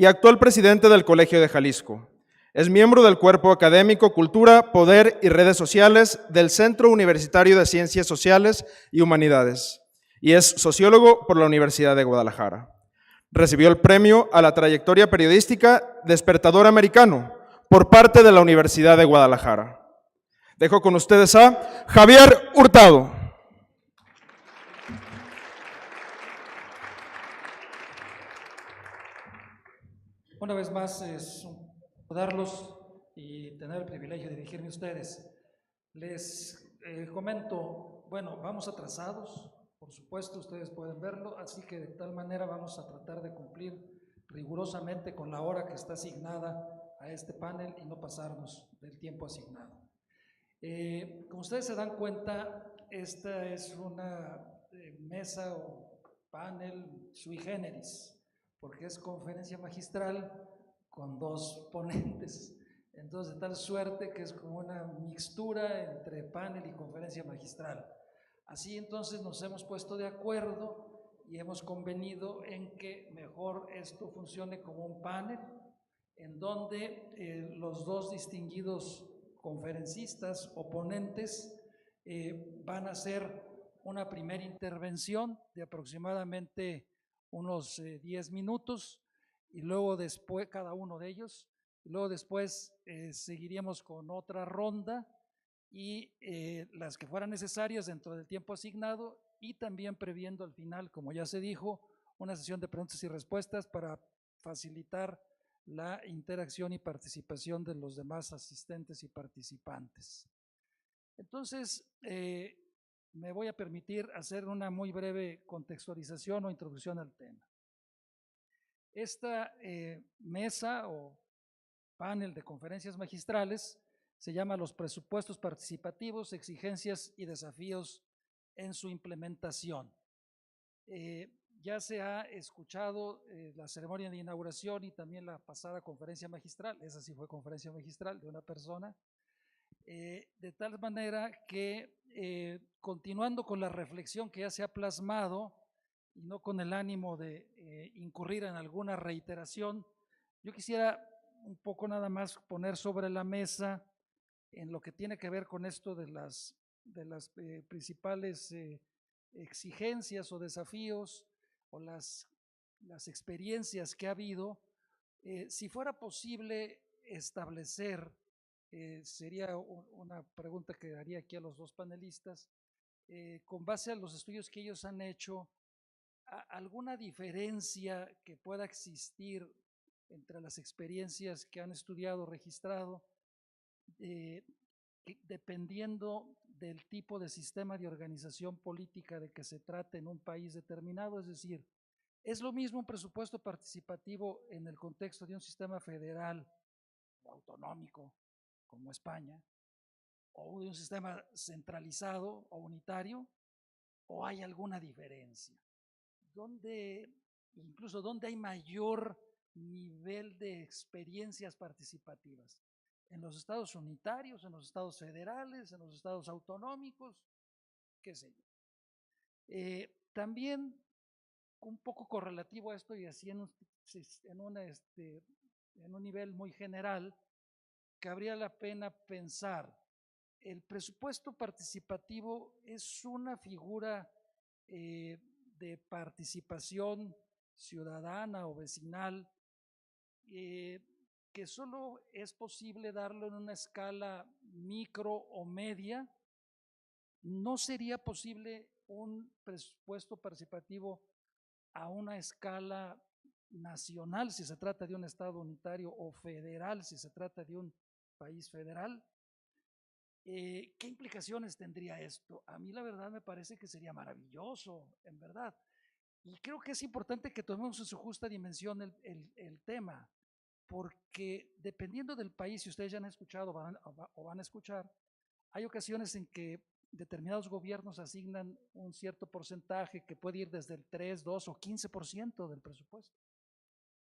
y actual presidente del Colegio de Jalisco. Es miembro del Cuerpo Académico Cultura, Poder y Redes Sociales del Centro Universitario de Ciencias Sociales y Humanidades y es sociólogo por la Universidad de Guadalajara. Recibió el premio a la trayectoria periodística Despertador Americano por parte de la Universidad de Guadalajara. Dejo con ustedes a Javier Hurtado. Una vez más es saludarlos y tener el privilegio de dirigirme a ustedes. Les comento, bueno, vamos atrasados, por supuesto, ustedes pueden verlo, así que de tal manera vamos a tratar de cumplir rigurosamente con la hora que está asignada a este panel y no pasarnos del tiempo asignado. Como ustedes se dan cuenta, esta es una mesa o panel sui generis, porque es conferencia magistral con dos ponentes. Entonces, de tal suerte que es como una mixtura entre panel y conferencia magistral. Así entonces nos hemos puesto de acuerdo y hemos convenido en que mejor esto funcione como un panel, en donde los dos distinguidos conferencistas o ponentes van a hacer una primera intervención de aproximadamente unos 10 minutos y luego después, cada uno de ellos, y luego después seguiríamos con otra ronda y las que fueran necesarias dentro del tiempo asignado y también previendo al final, como ya se dijo, una sesión de preguntas y respuestas para facilitar la interacción y participación de los demás asistentes y participantes. Entonces, me voy a permitir hacer una muy breve contextualización o introducción al tema. Esta mesa o panel de conferencias magistrales se llama Los presupuestos participativos, exigencias y desafíos en su implementación. Ya se ha escuchado la ceremonia de inauguración y también la pasada conferencia magistral, esa sí fue conferencia magistral de una persona, de tal manera que continuando con la reflexión que ya se ha plasmado y no con el ánimo de incurrir en alguna reiteración, yo quisiera un poco nada más poner sobre la mesa en lo que tiene que ver con esto de las principales exigencias o desafíos o las experiencias que ha habido, si fuera posible establecer, sería una pregunta que haría aquí a los dos panelistas, con base a los estudios que ellos han hecho, alguna diferencia que pueda existir entre las experiencias que han estudiado, registrado, dependiendo del tipo de sistema de organización política de que se trate en un país determinado, es decir, ¿es lo mismo un presupuesto participativo en el contexto de un sistema federal o autonómico como España, o de un sistema centralizado o unitario, o hay alguna diferencia? Incluso dónde hay mayor nivel de experiencias participativas? ¿En los estados unitarios, en los estados federales, en los estados autonómicos? ¿Qué sé yo? También un poco correlativo a esto y así en un nivel muy general, cabría la pena pensar, el presupuesto participativo es una figura de participación ciudadana o vecinal que solo es posible darlo en una escala micro o media. ¿No sería posible un presupuesto participativo a una escala nacional si se trata de un estado unitario o federal si se trata de un país federal? ¿Qué implicaciones tendría esto? A mí la verdad me parece que sería maravilloso, en verdad. Y creo que es importante que tomemos en su justa dimensión el tema, porque dependiendo del país, si ustedes ya han escuchado o van a escuchar, hay ocasiones en que determinados gobiernos asignan un cierto porcentaje que puede ir desde el 3, 2 o 15% del presupuesto.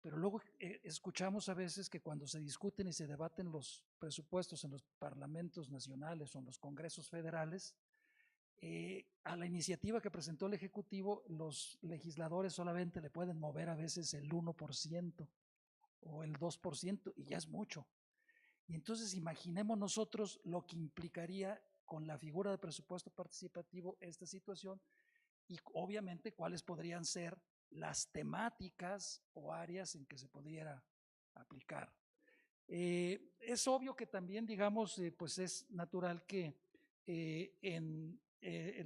Pero luego escuchamos a veces que cuando se discuten y se debaten los presupuestos en los parlamentos nacionales o en los congresos federales, a la iniciativa que presentó el Ejecutivo, los legisladores solamente le pueden mover a veces el 1%. o el 2%, y ya es mucho. Y entonces imaginemos nosotros lo que implicaría con la figura de presupuesto participativo esta situación y obviamente cuáles podrían ser las temáticas o áreas en que se pudiera aplicar. Es obvio que también, digamos, pues es natural que en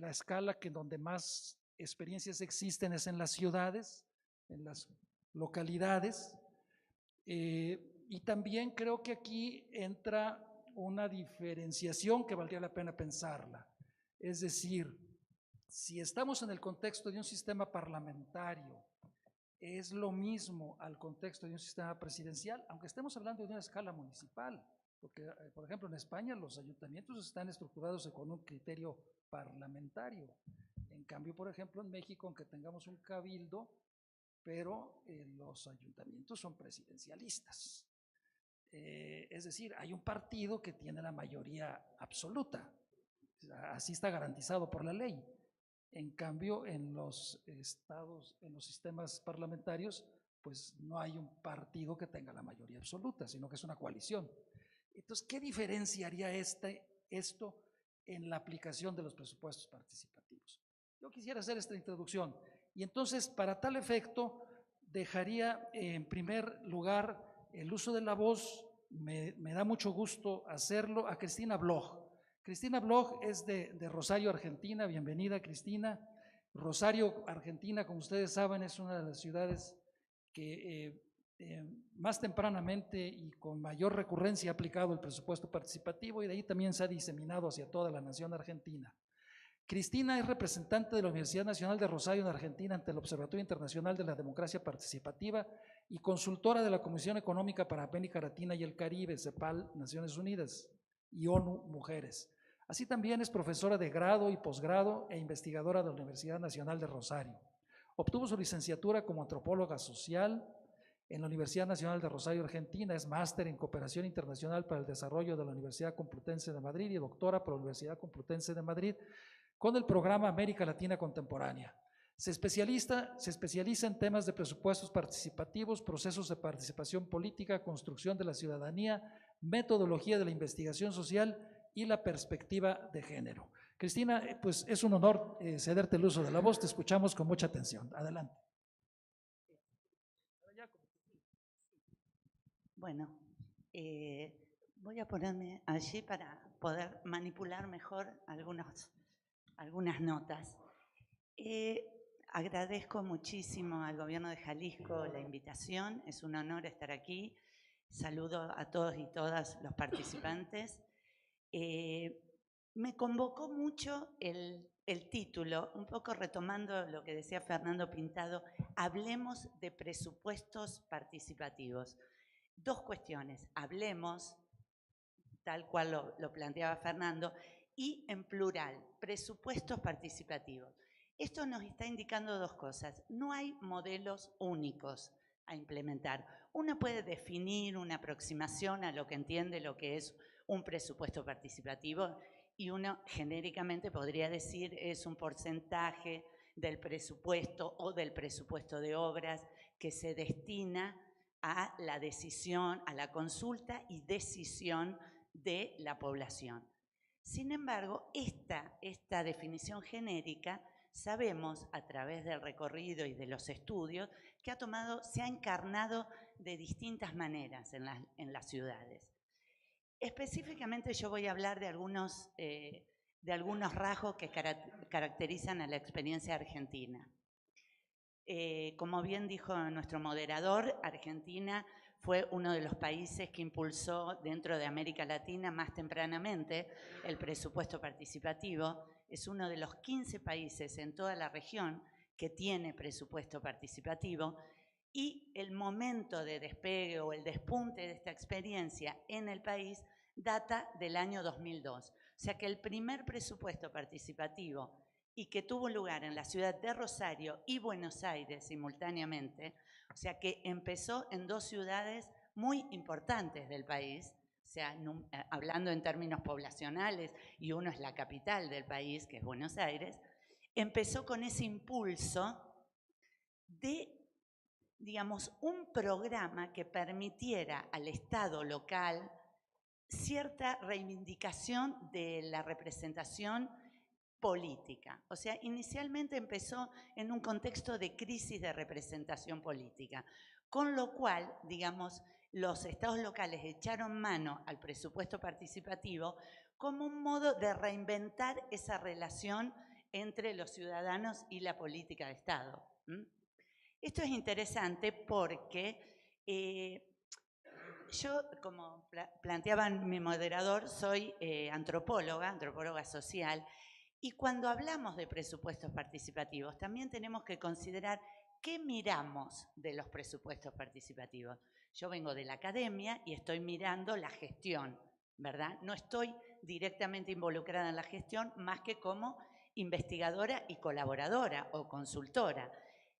la escala que donde más experiencias existen es en las ciudades, en las localidades, y también creo que aquí entra una diferenciación que valdría la pena pensarla. Es decir, si estamos en el contexto de un sistema parlamentario, es lo mismo al contexto de un sistema presidencial, aunque estemos hablando de una escala municipal, porque, por ejemplo, en España los ayuntamientos están estructurados con un criterio parlamentario. En cambio, por ejemplo, en México, aunque tengamos un cabildo, pero los ayuntamientos son presidencialistas. Es decir, hay un partido que tiene la mayoría absoluta, así está garantizado por la ley. En cambio, en los estados, en los sistemas parlamentarios, pues no hay un partido que tenga la mayoría absoluta, sino que es una coalición. Entonces, ¿qué diferenciaría esto en la aplicación de los presupuestos participativos? Yo quisiera hacer esta introducción y entonces, para tal efecto, dejaría en primer lugar el uso de la voz. Me da mucho gusto hacerlo a Cristina Bloch. Cristina Bloch es de Rosario, Argentina. Bienvenida, Cristina. Rosario, Argentina, como ustedes saben, es una de las ciudades que más tempranamente y con mayor recurrencia ha aplicado el presupuesto participativo y de ahí también se ha diseminado hacia toda la nación argentina. Cristina es representante de la Universidad Nacional de Rosario en Argentina ante el Observatorio Internacional de la Democracia Participativa y consultora de la Comisión Económica para América Latina y el Caribe, CEPAL, Naciones Unidas, y ONU Mujeres. Así también es profesora de grado y posgrado e investigadora de la Universidad Nacional de Rosario. Obtuvo su licenciatura como antropóloga social en la Universidad Nacional de Rosario, Argentina. Es máster en Cooperación Internacional para el Desarrollo de la Universidad Complutense de Madrid y doctora por la Universidad Complutense de Madrid con el programa América Latina Contemporánea. Se especializa en temas de presupuestos participativos, procesos de participación política, construcción de la ciudadanía, metodología de la investigación social y la perspectiva de género. Cristina, pues es un honor cederte el uso de la voz, te escuchamos con mucha atención. Adelante. Bueno, voy a ponerme allí para poder manipular mejor algunas notas. Agradezco muchísimo al Gobierno de Jalisco la invitación, es un honor estar aquí. Saludo a todos y todas los participantes. Me convocó mucho el título, un poco retomando lo que decía Fernando Pintado, hablemos de presupuestos participativos. Dos cuestiones, hablemos, tal cual lo planteaba Fernando, y en plural, presupuestos participativos. Esto nos está indicando dos cosas. No hay modelos únicos a implementar. Uno puede definir una aproximación a lo que entiende lo que es un presupuesto participativo y uno genéricamente podría decir es un porcentaje del presupuesto o del presupuesto de obras que se destina a la decisión, a la consulta y decisión de la población. Sin embargo, esta definición genérica sabemos a través del recorrido y de los estudios que se ha encarnado de distintas maneras en las ciudades. Específicamente yo voy a hablar de algunos rasgos que caracterizan a la experiencia argentina. Como bien dijo nuestro moderador, Argentina fue uno de los países que impulsó dentro de América Latina más tempranamente el presupuesto participativo. Es uno de los 15 países en toda la región que tiene presupuesto participativo y el momento de despegue o el despunte de esta experiencia en el país data del año 2002. O sea que el primer presupuesto participativo y que tuvo lugar en la ciudad de Rosario y Buenos Aires simultáneamente, o sea que empezó en dos ciudades muy importantes del país, o sea, hablando en términos poblacionales, y uno es la capital del país, que es Buenos Aires, empezó con ese impulso de digamos, un programa que permitiera al Estado local cierta reivindicación de la representación política. O sea, inicialmente empezó en un contexto de crisis de representación política, con lo cual, digamos, los estados locales echaron mano al presupuesto participativo como un modo de reinventar esa relación entre los ciudadanos y la política de Estado. Esto es interesante porque yo, como planteaba mi moderador, soy antropóloga social, y cuando hablamos de presupuestos participativos también tenemos que considerar qué miramos de los presupuestos participativos. Yo vengo de la academia y estoy mirando la gestión, ¿verdad? No estoy directamente involucrada en la gestión más que como investigadora y colaboradora o consultora.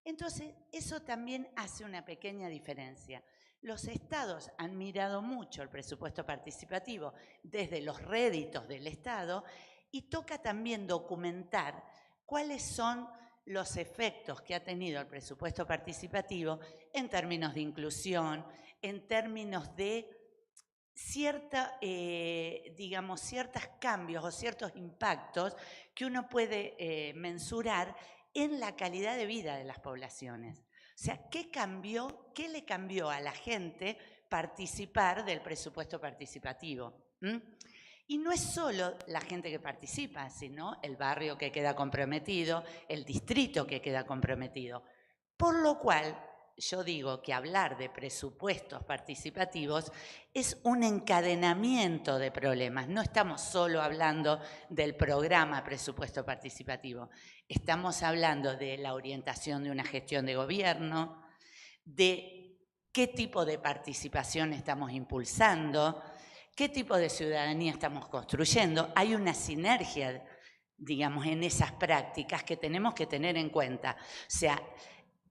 Entonces, eso también hace una pequeña diferencia. Los estados han mirado mucho el presupuesto participativo desde los réditos del Estado y toca también documentar cuáles son los efectos que ha tenido el presupuesto participativo en términos de inclusión, en términos de digamos, ciertos cambios o ciertos impactos que uno puede mensurar en la calidad de vida de las poblaciones. O sea, ¿qué cambió, qué le cambió a la gente participar del presupuesto participativo? Y no es solo la gente que participa, sino el barrio que queda comprometido, el distrito que queda comprometido. Por lo cual, yo digo que hablar de presupuestos participativos es un encadenamiento de problemas. No estamos solo hablando del programa presupuesto participativo. Estamos hablando de la orientación de una gestión de gobierno, de qué tipo de participación estamos impulsando, qué tipo de ciudadanía estamos construyendo. Hay una sinergia, digamos, en esas prácticas que tenemos que tener en cuenta. O sea,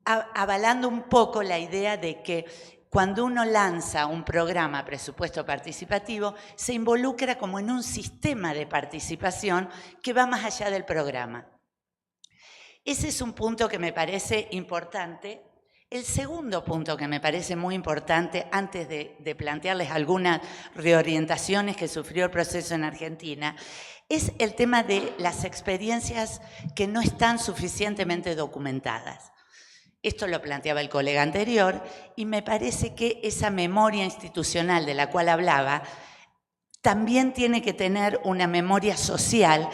avalando un poco la idea de que cuando uno lanza un programa presupuesto participativo, se involucra como en un sistema de participación que va más allá del programa. Ese es un punto que me parece importante. El segundo punto que me parece muy importante, antes de plantearles algunas reorientaciones que sufrió el proceso en Argentina, es el tema de las experiencias que no están suficientemente documentadas. Esto lo planteaba el colega anterior y me parece que esa memoria institucional de la cual hablaba también tiene que tener una memoria social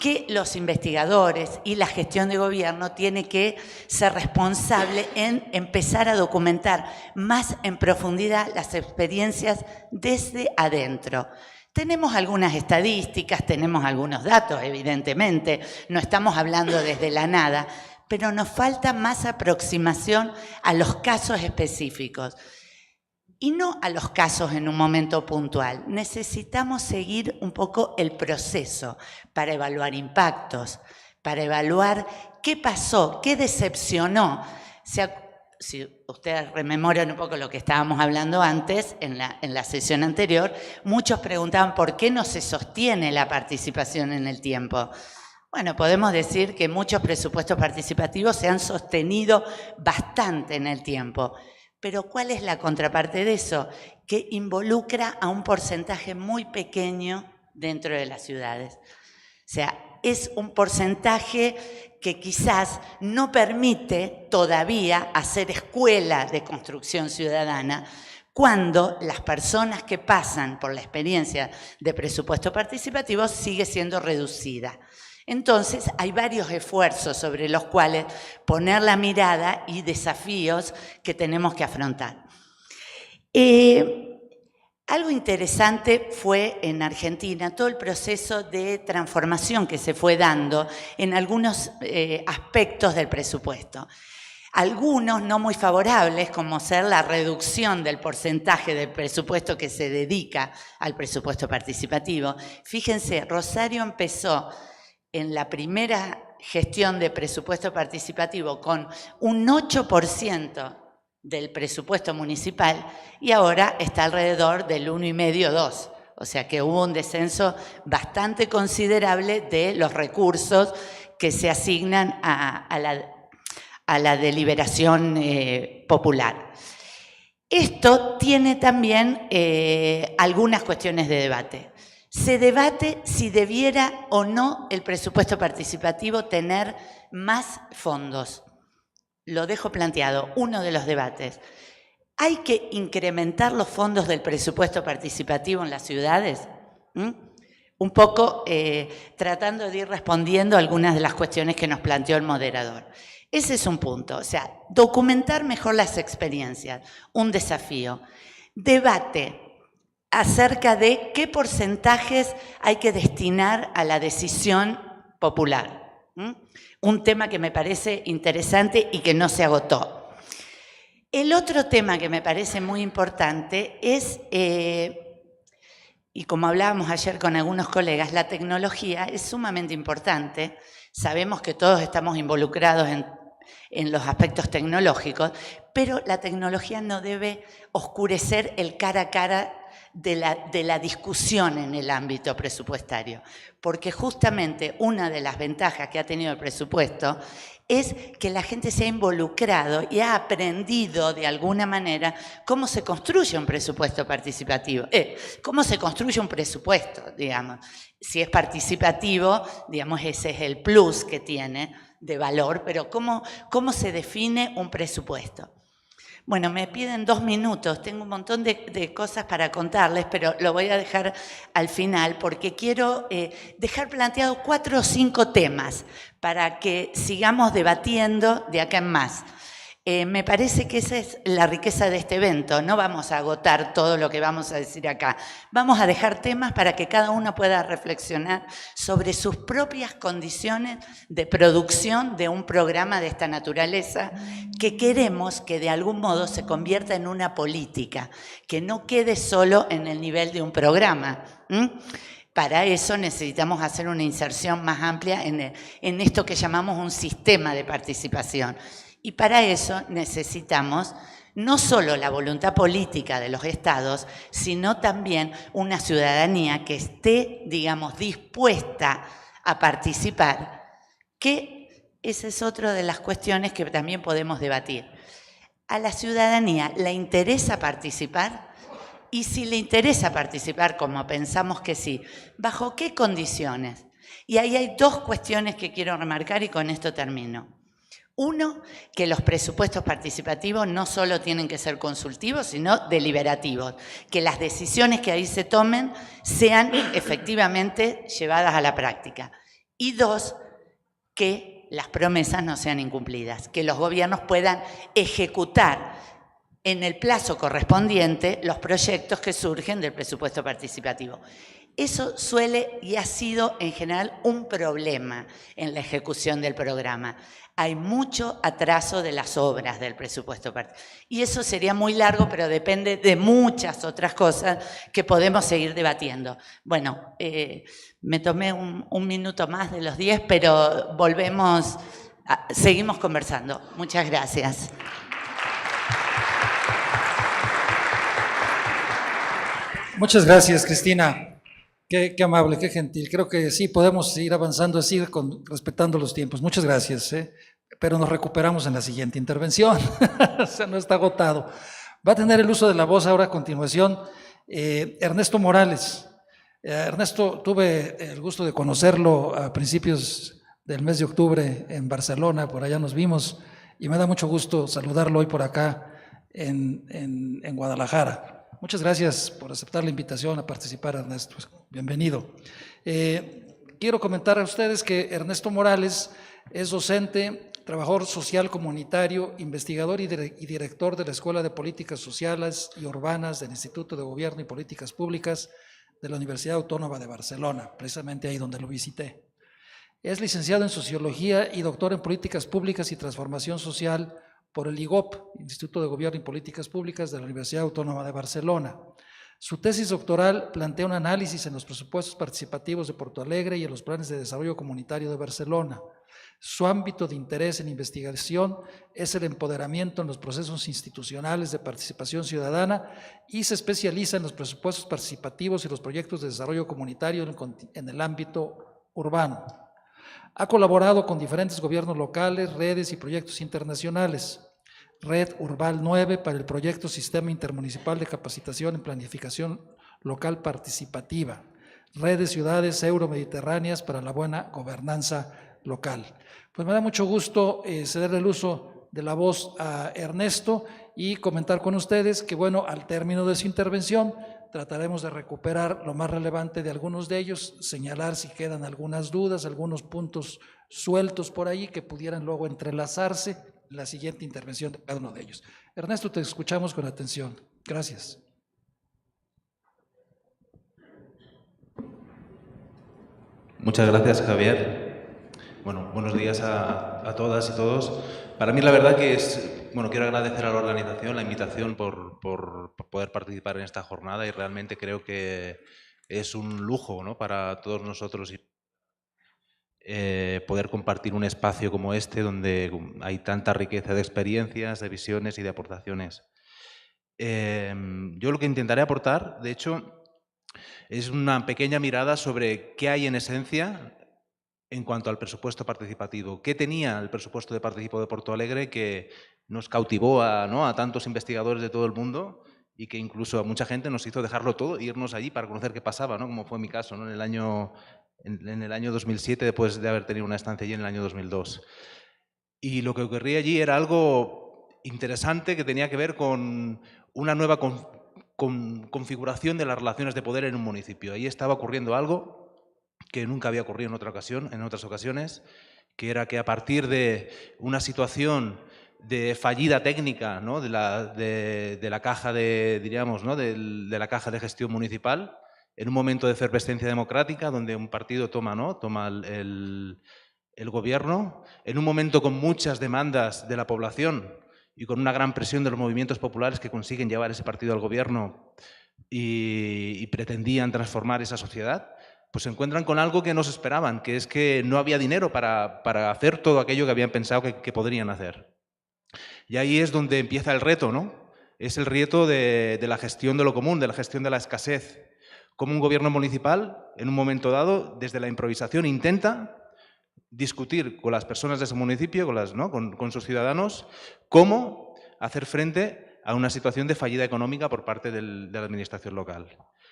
que los investigadores y la gestión de gobierno tiene que ser responsable en empezar a documentar más en profundidad las experiencias desde adentro. Tenemos algunas estadísticas, tenemos algunos datos, evidentemente, no estamos hablando desde la nada, pero nos falta más aproximación a los casos específicos. Y no a los casos en un momento puntual. Necesitamos seguir un poco el proceso para evaluar impactos, para evaluar qué pasó, qué decepcionó. Si ustedes rememoran un poco lo que estábamos hablando antes, en la sesión anterior, muchos preguntaban por qué no se sostiene la participación en el tiempo. Bueno, podemos decir que muchos presupuestos participativos se han sostenido bastante en el tiempo. Pero ¿cuál es la contraparte de eso? Que involucra a un porcentaje muy pequeño dentro de las ciudades. O sea, es un porcentaje que quizás no permite todavía hacer escuela de construcción ciudadana cuando las personas que pasan por la experiencia de presupuesto participativo sigue siendo reducida. Entonces, hay varios esfuerzos sobre los cuales poner la mirada y desafíos que tenemos que afrontar. Algo interesante fue en Argentina todo el proceso de transformación que se fue dando en algunos aspectos del presupuesto. Algunos no muy favorables, como ser la reducción del porcentaje del presupuesto que se dedica al presupuesto participativo. Fíjense, Rosario empezó en la primera gestión de presupuesto participativo con un 8% del presupuesto municipal y ahora está alrededor del 1,5–2%. O sea que hubo un descenso bastante considerable de los recursos que se asignan a a la deliberación popular. Esto tiene también algunas cuestiones de debate. Se debate si debiera o no el presupuesto participativo tener más fondos. Lo dejo planteado, uno de los debates. ¿Hay que incrementar los fondos del presupuesto participativo en las ciudades? Un poco tratando de ir respondiendo a algunas de las cuestiones que nos planteó el moderador. Ese es un punto, o sea, documentar mejor las experiencias, un desafío. Debate acerca de qué porcentajes hay que destinar a la decisión popular. Un tema que me parece interesante y que no se agotó. El otro tema que me parece muy importante es, y como hablábamos ayer con algunos colegas, la tecnología es sumamente importante. Sabemos que todos estamos involucrados en los aspectos tecnológicos, pero la tecnología no debe oscurecer el cara a cara de la discusión en el ámbito presupuestario, porque justamente una de las ventajas que ha tenido el presupuesto es que la gente se ha involucrado y ha aprendido de alguna manera cómo se construye un presupuesto participativo, cómo se construye un presupuesto, digamos. Si es participativo, digamos, ese es el plus que tiene de valor, pero cómo se define un presupuesto. Bueno, me piden 2 minutos, tengo un montón de cosas para contarles, pero lo voy a dejar al final porque quiero dejar planteados 4 o 5 temas para que sigamos debatiendo de acá en más. Me parece que esa es la riqueza de este evento. No vamos a agotar todo lo que vamos a decir acá. Vamos a dejar temas para que cada uno pueda reflexionar sobre sus propias condiciones de producción de un programa de esta naturaleza que queremos que de algún modo se convierta en una política, que no quede solo en el nivel de un programa. Para eso necesitamos hacer una inserción más amplia en esto que llamamos un sistema de participación. Y para eso necesitamos no solo la voluntad política de los estados, sino también una ciudadanía que esté, digamos, dispuesta a participar, que esa es otra de las cuestiones que también podemos debatir. ¿A la ciudadanía le interesa participar? Y si le interesa participar, como pensamos que sí, ¿bajo qué condiciones? Y ahí hay 2 cuestiones que quiero remarcar y con esto termino. Uno, que los presupuestos participativos no solo tienen que ser consultivos, sino deliberativos, que las decisiones que ahí se tomen sean efectivamente llevadas a la práctica. Y 2, que las promesas no sean incumplidas, que los gobiernos puedan ejecutar en el plazo correspondiente los proyectos que surgen del presupuesto participativo. Eso suele y ha sido en general un problema en la ejecución del programa. Hay mucho atraso de las obras del presupuesto participativo. Y eso sería muy largo, pero depende de muchas otras cosas que podemos seguir debatiendo. Bueno, me tomé un minuto más de los 10, pero volvemos, seguimos conversando. Muchas gracias. Muchas gracias, Cristina. Qué amable, qué gentil. Creo que sí, podemos seguir avanzando así, respetando los tiempos. Muchas gracias, pero nos recuperamos en la siguiente intervención. O sea, no está agotado. Va a tener el uso de la voz ahora a continuación Ernesto Morales. Ernesto, tuve el gusto de conocerlo a principios del mes de octubre en Barcelona, por allá nos vimos, y me da mucho gusto saludarlo hoy por acá en Guadalajara. Muchas gracias por aceptar la invitación a participar, Ernesto. Bienvenido. Quiero comentar a ustedes que Ernesto Morales es docente, trabajador social comunitario, investigador y director de la Escuela de Políticas Sociales y Urbanas del Instituto de Gobierno y Políticas Públicas de la Universidad Autónoma de Barcelona, precisamente ahí donde lo visité. Es licenciado en Sociología y doctor en Políticas Públicas y Transformación Social por el IGOP, Instituto de Gobierno y Políticas Públicas de la Universidad Autónoma de Barcelona. Su tesis doctoral plantea un análisis en los presupuestos participativos de Porto Alegre y en los planes de desarrollo comunitario de Barcelona. Su ámbito de interés en investigación es el empoderamiento en los procesos institucionales de participación ciudadana y se especializa en los presupuestos participativos y los proyectos de desarrollo comunitario en el ámbito urbano. Ha colaborado con diferentes gobiernos locales, redes y proyectos internacionales. Red Urbal 9 para el proyecto Sistema Intermunicipal de Capacitación en Planificación Local Participativa. Red de Ciudades Euromediterráneas para la Buena Gobernanza Local. Pues me da mucho gusto cederle el uso de la voz a Ernesto y comentar con ustedes que, bueno, al término de su intervención trataremos de recuperar lo más relevante de algunos de ellos, señalar si quedan algunas dudas, algunos puntos sueltos por ahí que pudieran luego entrelazarse en la siguiente intervención de cada uno de ellos. Ernesto, te escuchamos con atención. Gracias. Muchas gracias, Javier. Bueno, buenos días a todas y todos. Para mí la verdad que es, bueno, quiero agradecer a la organización la invitación por poder participar en esta jornada y realmente creo que es un lujo, ¿no?, para todos nosotros poder compartir un espacio como este donde hay tanta riqueza de experiencias, de visiones y de aportaciones. Yo lo que intentaré aportar, de hecho, es una pequeña mirada sobre qué hay en esencia en cuanto al presupuesto participativo. ¿Qué tenía el presupuesto de Participo de Porto Alegre que nos cautivó a tantos investigadores de todo el mundo y que incluso a mucha gente nos hizo dejarlo todo e irnos allí para conocer qué pasaba, ¿no?, como fue mi caso, ¿no?, en el año 2007, después de haber tenido una estancia allí en el año 2002. Y lo que ocurría allí era algo interesante que tenía que ver con una nueva configuración de las relaciones de poder en un municipio. Ahí estaba ocurriendo algo que nunca había ocurrido en otras ocasiones, que era que a partir de una situación de fallida técnica, ¿no?, de la caja diríamos, ¿no?, de la caja de gestión municipal, en un momento de efervescencia democrática, donde un partido toma el gobierno, en un momento con muchas demandas de la población y con una gran presión de los movimientos populares que consiguen llevar ese partido al gobierno y pretendían transformar esa sociedad, pues se encuentran con algo que no se esperaban, que es que no había dinero para hacer todo aquello que habían pensado que podrían hacer. Y ahí es donde empieza el reto, ¿no? Es el reto de la gestión de lo común, de la gestión de la escasez. Cómo un gobierno municipal, en un momento dado, desde la improvisación, intenta discutir con las personas de ese municipio, con sus ciudadanos, cómo hacer frente a una situación de fallida económica por parte de la administración local.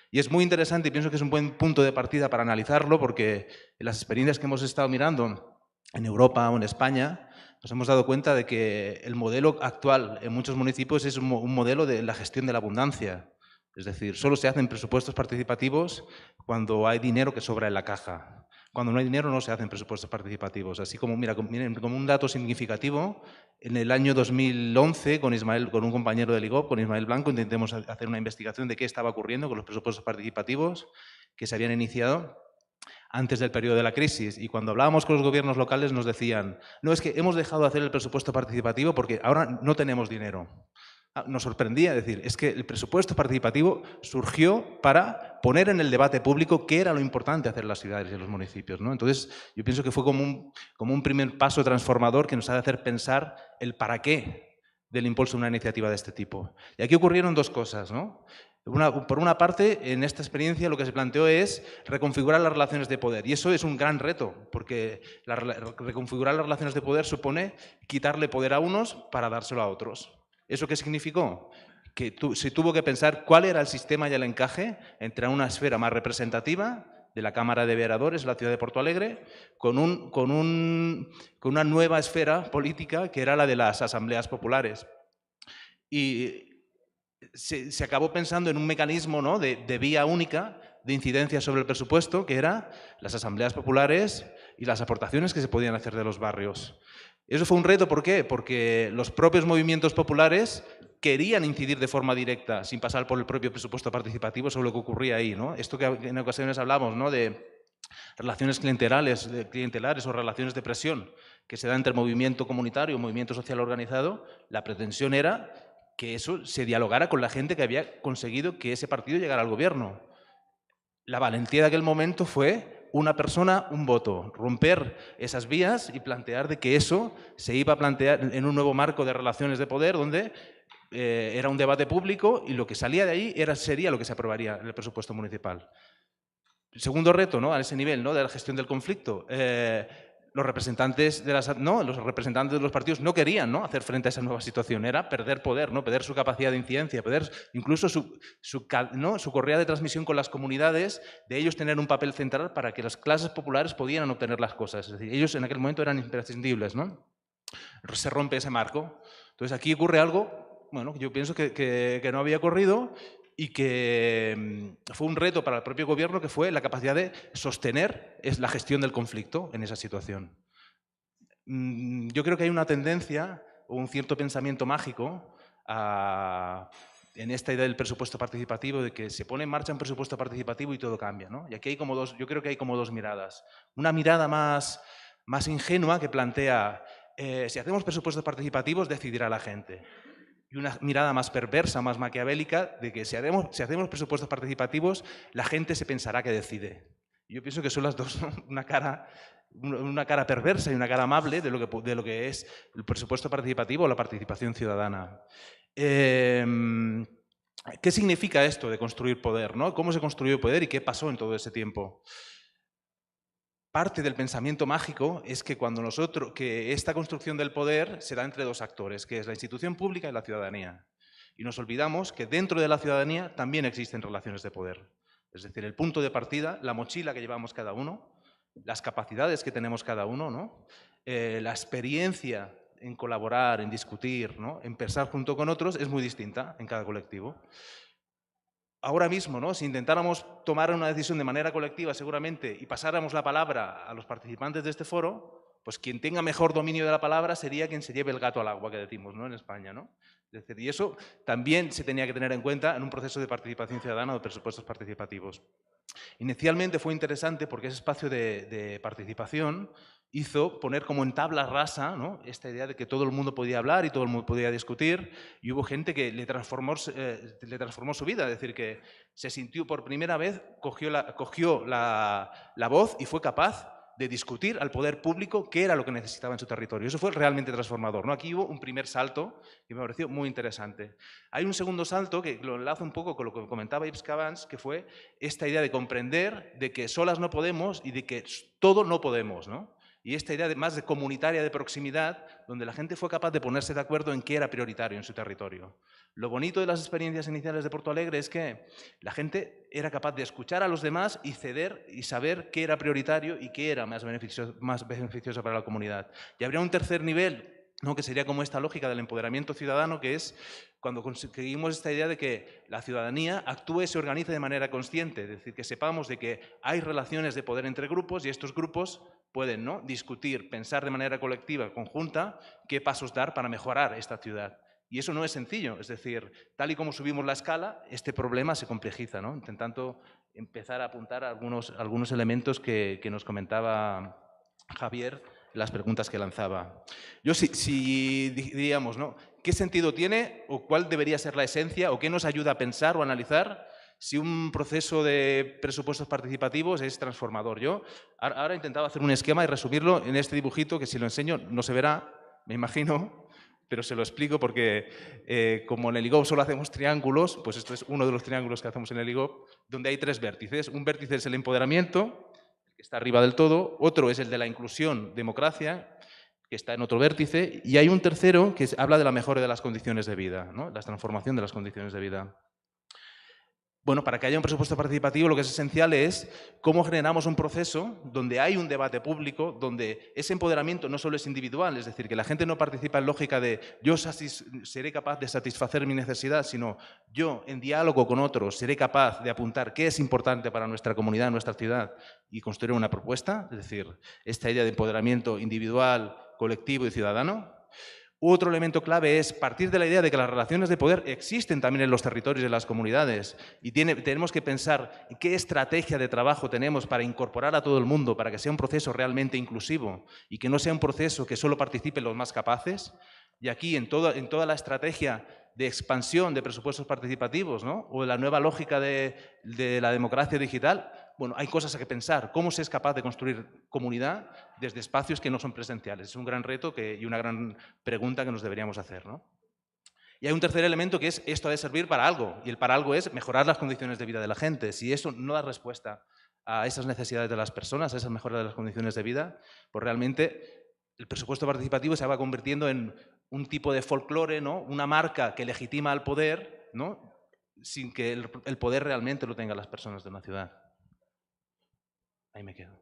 Y es muy interesante y pienso que es un buen punto de partida para analizarlo, porque en las experiencias que hemos estado mirando en Europa o en España, nos hemos dado cuenta de que el modelo actual en muchos municipios es un modelo de la gestión de la abundancia. Es decir, solo se hacen presupuestos participativos cuando hay dinero que sobra en la caja. Cuando no hay dinero no se hacen presupuestos participativos. Así como, miren, como un dato significativo, en el año 2011, con un compañero del IGOP, con Ismael Blanco, intentamos hacer una investigación de qué estaba ocurriendo con los presupuestos participativos que se habían iniciado antes del periodo de la crisis. Y cuando hablábamos con los gobiernos locales nos decían, no, es que hemos dejado de hacer el presupuesto participativo porque ahora no tenemos dinero. Nos sorprendía decir, es que el presupuesto participativo surgió para poner en el debate público qué era lo importante hacer en las ciudades y en los municipios, ¿no? Entonces, yo pienso que fue como un primer paso transformador que nos ha de hacer pensar el para qué del impulso de una iniciativa de este tipo. Y aquí ocurrieron dos cosas, ¿no? Por una parte, en esta experiencia lo que se planteó es reconfigurar las relaciones de poder. Y eso es un gran reto, porque reconfigurar las relaciones de poder supone quitarle poder a unos para dárselo a otros. ¿Eso qué significó? Que se tuvo que pensar cuál era el sistema y el encaje entre una esfera más representativa de la Cámara de Vereadores de la ciudad de Porto Alegre con una nueva esfera política que era la de las asambleas populares. Y se acabó pensando en un mecanismo, ¿no?, de vía única de incidencia sobre el presupuesto, que eran las asambleas populares y las aportaciones que se podían hacer de los barrios. Eso fue un reto, ¿por qué? Porque los propios movimientos populares querían incidir de forma directa, sin pasar por el propio presupuesto participativo, sobre lo que ocurría ahí, ¿no? Esto que en ocasiones hablamos, ¿no?, de relaciones clientelares o relaciones de presión que se da entre movimiento comunitario y movimiento social organizado, la pretensión era que eso se dialogara con la gente que había conseguido que ese partido llegara al gobierno. La valentía de aquel momento fue una persona, un voto, romper esas vías y plantear de que eso se iba a plantear en un nuevo marco de relaciones de poder donde era un debate público y lo que salía de ahí sería lo que se aprobaría en el presupuesto municipal. El segundo reto, ¿no?, a ese nivel, ¿no?, de la gestión del conflicto, los representantes de los representantes de los partidos no querían, ¿no?, hacer frente a esa nueva situación. Era perder poder, ¿no?, perder su capacidad de incidencia, perder incluso su correa de transmisión con las comunidades, de ellos tener un papel central para que las clases populares pudieran obtener las cosas. Es decir, ellos en aquel momento eran imprescindibles, ¿no? Se rompe ese marco. Entonces aquí ocurre algo, bueno, yo pienso que no había ocurrido y que fue un reto para el propio gobierno, que fue la capacidad de sostener la gestión del conflicto en esa situación. Yo creo que hay una tendencia o un cierto pensamiento mágico en esta idea del presupuesto participativo, de que se pone en marcha un presupuesto participativo y todo cambia, ¿no? Y aquí hay yo creo que hay como dos miradas. Una mirada más ingenua, que plantea, si hacemos presupuestos participativos, decidirá la gente. Y una mirada más perversa, más maquiavélica, de que si hacemos presupuestos participativos, la gente se pensará que decide. Y yo pienso que son las dos, ¿no?, una cara perversa y una cara amable de lo que es el presupuesto participativo o la participación ciudadana. ¿Qué significa esto de construir poder, ¿no? ¿Cómo se construyó el poder y qué pasó en todo ese tiempo? Parte del pensamiento mágico es que que esta construcción del poder se da entre dos actores, que es la institución pública y la ciudadanía. Y nos olvidamos que dentro de la ciudadanía también existen relaciones de poder. Es decir, el punto de partida, la mochila que llevamos cada uno, las capacidades que tenemos cada uno, ¿no?, la experiencia en colaborar, en discutir, ¿no?, en pensar junto con otros, es muy distinta en cada colectivo. Ahora mismo, ¿no?, si intentáramos tomar una decisión de manera colectiva, seguramente, y pasáramos la palabra a los participantes de este foro, pues quien tenga mejor dominio de la palabra sería quien se lleve el gato al agua, que decimos, ¿no?, en España, ¿no? Es decir, y eso también se tenía que tener en cuenta en un proceso de participación ciudadana o de presupuestos participativos. Inicialmente fue interesante porque ese espacio de participación hizo poner como en tabla rasa, ¿no?, esta idea de que todo el mundo podía hablar y todo el mundo podía discutir, y hubo gente que le transformó su vida, es decir, que se sintió por primera vez, cogió la voz y fue capaz de discutir al poder público qué era lo que necesitaba en su territorio. Eso fue realmente transformador, ¿no? Aquí hubo un primer salto que me pareció muy interesante. Hay un segundo salto que lo enlazo un poco con lo que comentaba Yves Cabans, que fue esta idea de comprender de que solas no podemos y de que todo no podemos, ¿no? Y esta idea más de comunitaria, de proximidad, donde la gente fue capaz de ponerse de acuerdo en qué era prioritario en su territorio. Lo bonito de las experiencias iniciales de Porto Alegre es que la gente era capaz de escuchar a los demás y ceder y saber qué era prioritario y qué era más beneficioso para la comunidad. Y habría un tercer nivel, ¿no?, que sería como esta lógica del empoderamiento ciudadano, que es cuando conseguimos esta idea de que la ciudadanía actúe y se organice de manera consciente, es decir, que sepamos de que hay relaciones de poder entre grupos y estos grupos pueden, ¿no?, discutir, pensar de manera colectiva, conjunta, qué pasos dar para mejorar esta ciudad. Y eso no es sencillo, es decir, tal y como subimos la escala, este problema se complejiza, ¿no?, intentando empezar a apuntar algunos elementos que nos comentaba Javier, las preguntas que lanzaba. Yo si diríamos, ¿no?, ¿qué sentido tiene o cuál debería ser la esencia o qué nos ayuda a pensar o analizar si un proceso de presupuestos participativos es transformador? Yo ahora he intentado hacer un esquema y resumirlo en este dibujito, que si lo enseño no se verá, me imagino, pero se lo explico porque como en el IGOV solo hacemos triángulos, pues esto es uno de los triángulos que hacemos en el IGOV, donde hay tres vértices. Un vértice es el empoderamiento, que está arriba del todo, otro es el de la inclusión, democracia, que está en otro vértice, y hay un tercero que habla de la mejora de las condiciones de vida, ¿no?, la transformación de las condiciones de vida. Bueno, para que haya un presupuesto participativo lo que es esencial es cómo generamos un proceso donde hay un debate público, donde ese empoderamiento no solo es individual, es decir, que la gente no participa en lógica de yo seré capaz de satisfacer mi necesidad, sino yo en diálogo con otros seré capaz de apuntar qué es importante para nuestra comunidad, nuestra ciudad y construir una propuesta, es decir, esta idea de empoderamiento individual, colectivo y ciudadano. Otro elemento clave es partir de la idea de que las relaciones de poder existen también en los territorios y en las comunidades y tenemos que pensar qué estrategia de trabajo tenemos para incorporar a todo el mundo, para que sea un proceso realmente inclusivo y que no sea un proceso que solo participen los más capaces. Y aquí, en toda la estrategia de expansión de presupuestos participativos, ¿no?, o de la nueva lógica de la democracia digital, bueno, hay cosas a que pensar. ¿Cómo se es capaz de construir comunidad desde espacios que no son presenciales? Es un gran reto y una gran pregunta que nos deberíamos hacer, ¿no? Y hay un tercer elemento que es esto ha de servir para algo, y el para algo es mejorar las condiciones de vida de la gente. Si eso no da respuesta a esas necesidades de las personas, a esas mejoras de las condiciones de vida, pues realmente el presupuesto participativo se va convirtiendo en un tipo de folclore, ¿no? Una marca que legitima al poder, ¿no? Sin que el poder realmente lo tengan las personas de una ciudad. Ahí me quedo.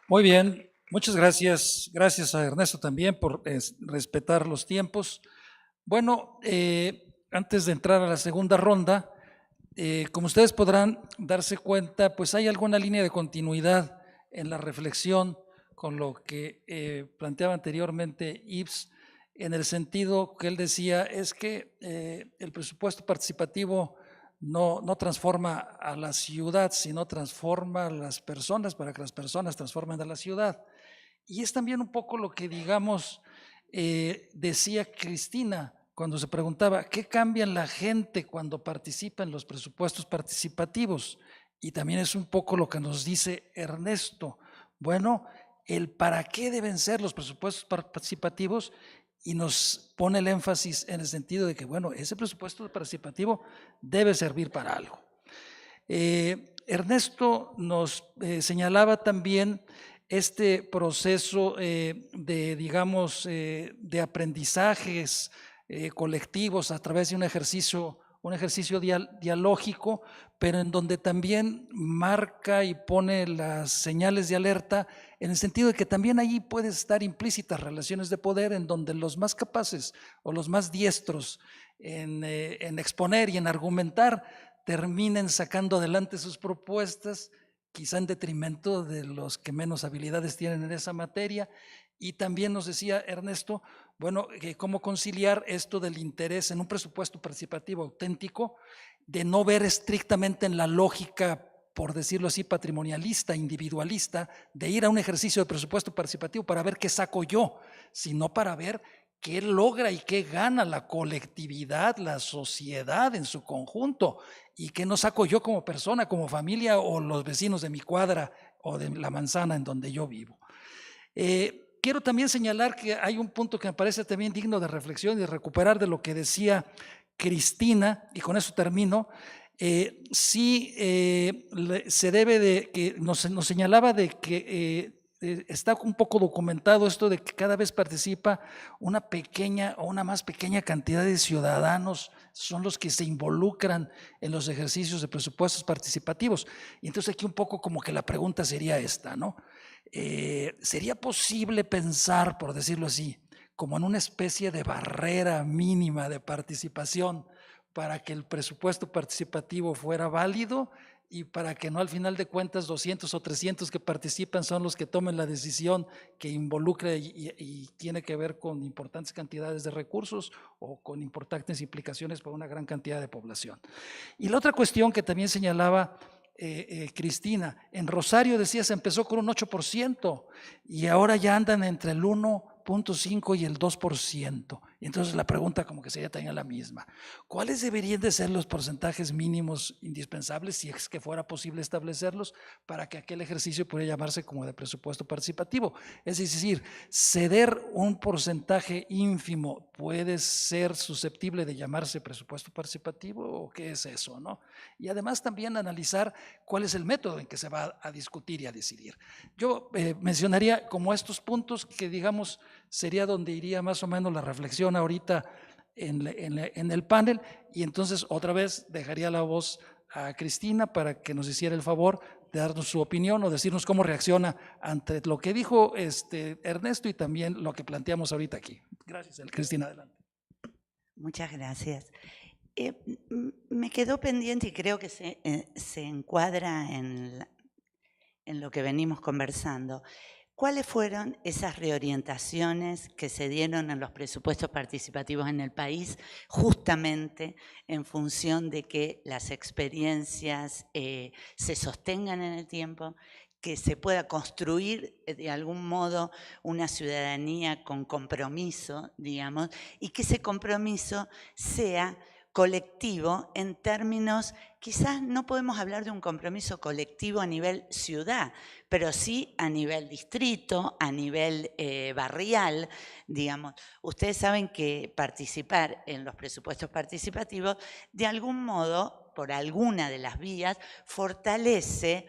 Muy bien, muchas gracias. Gracias a Ernesto también por respetar los tiempos. Bueno, antes de entrar a la segunda ronda, como ustedes podrán darse cuenta, pues hay alguna línea de continuidad en la reflexión con lo que planteaba anteriormente Yves, en el sentido que él decía es que el presupuesto participativo no transforma a la ciudad, sino transforma a las personas para que las personas transformen a la ciudad. Y es también un poco lo que, digamos, decía Cristina cuando se preguntaba, ¿qué cambia en la gente cuando participa en los presupuestos participativos? Y también es un poco lo que nos dice Ernesto. Bueno, el para qué deben ser los presupuestos participativos y nos pone el énfasis en el sentido de que, bueno, ese presupuesto participativo debe servir para algo. Ernesto nos señalaba también este proceso de, digamos, de aprendizajes colectivos a través de un ejercicio dialógico, pero en donde también marca y pone las señales de alerta en el sentido de que también allí pueden estar implícitas relaciones de poder en donde los más capaces o los más diestros en exponer y en argumentar terminen sacando adelante sus propuestas, quizá en detrimento de los que menos habilidades tienen en esa materia. Y también nos decía Ernesto, bueno, cómo conciliar esto del interés en un presupuesto participativo auténtico, de no ver estrictamente en la lógica, por decirlo así, patrimonialista, individualista, de ir a un ejercicio de presupuesto participativo para ver qué saco yo, sino para ver qué logra y qué gana la colectividad, la sociedad en su conjunto, y qué no saco yo como persona, como familia o los vecinos de mi cuadra o de la manzana en donde yo vivo. Quiero también señalar que hay un punto que me parece también digno de reflexión y de recuperar de lo que decía Cristina, y con eso termino. Sí se debe de, que nos señalaba de que está un poco documentado esto de que cada vez participa una pequeña o una más pequeña cantidad de ciudadanos, son los que se involucran en los ejercicios de presupuestos participativos. Y entonces aquí un poco como que la pregunta sería esta, ¿no? ¿Sería posible pensar, por decirlo así, como en una especie de barrera mínima de participación para que el presupuesto participativo fuera válido y para que no al final de cuentas 200 o 300 que participan son los que tomen la decisión que involucre y tiene que ver con importantes cantidades de recursos o con importantes implicaciones para una gran cantidad de población? Y la otra cuestión que también señalaba Cristina, en Rosario decía se empezó con un 8% y ahora ya andan entre el 1.5 y el 2%. Y entonces la pregunta como que sería también la misma. ¿Cuáles deberían de ser los porcentajes mínimos indispensables, si es que fuera posible establecerlos, para que aquel ejercicio pudiera llamarse como de presupuesto participativo? Es decir, ceder un porcentaje ínfimo puede ser susceptible de llamarse presupuesto participativo, ¿o qué es eso, no? Y además también analizar cuál es el método en que se va a discutir y a decidir. Yo mencionaría como estos puntos que, digamos, sería donde iría más o menos la reflexión ahorita en el panel, y entonces otra vez dejaría la voz a Cristina para que nos hiciera el favor de darnos su opinión o decirnos cómo reacciona ante lo que dijo Ernesto y también lo que planteamos ahorita aquí. Gracias, Cristina, adelante. Muchas gracias. Me quedó pendiente y creo que se encuadra en lo que venimos conversando. ¿Cuáles fueron esas reorientaciones que se dieron en los presupuestos participativos en el país justamente en función de que las experiencias se sostengan en el tiempo, que se pueda construir de algún modo una ciudadanía con compromiso, digamos, y que ese compromiso sea colectivo en términos, quizás no podemos hablar de un compromiso colectivo a nivel ciudad, pero sí a nivel distrito, a nivel barrial, digamos. Ustedes saben que participar en los presupuestos participativos, de algún modo, por alguna de las vías, fortalece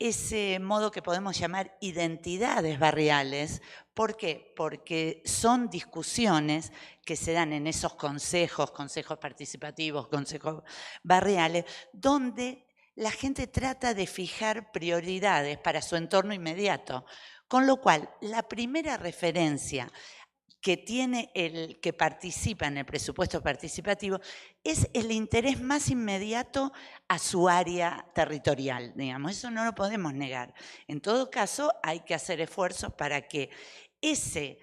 ese modo que podemos llamar identidades barriales. ¿Por qué? Porque son discusiones que se dan en esos consejos participativos, consejos barriales, donde la gente trata de fijar prioridades para su entorno inmediato. Con lo cual, la primera referencia que tiene el que participa en el presupuesto participativo es el interés más inmediato a su área territorial, digamos. Eso no lo podemos negar. En todo caso, hay que hacer esfuerzos para que ese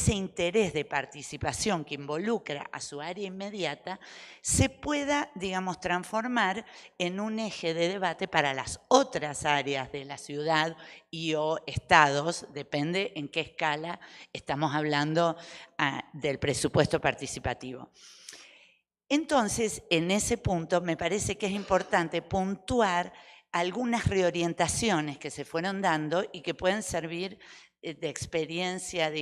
interés de participación que involucra a su área inmediata se pueda, transformar en un eje de debate para las otras áreas de la ciudad y o estados, depende en qué escala estamos hablando del presupuesto participativo. Entonces, en ese punto me parece que es importante puntuar algunas reorientaciones que se fueron dando y que pueden servir de experiencia,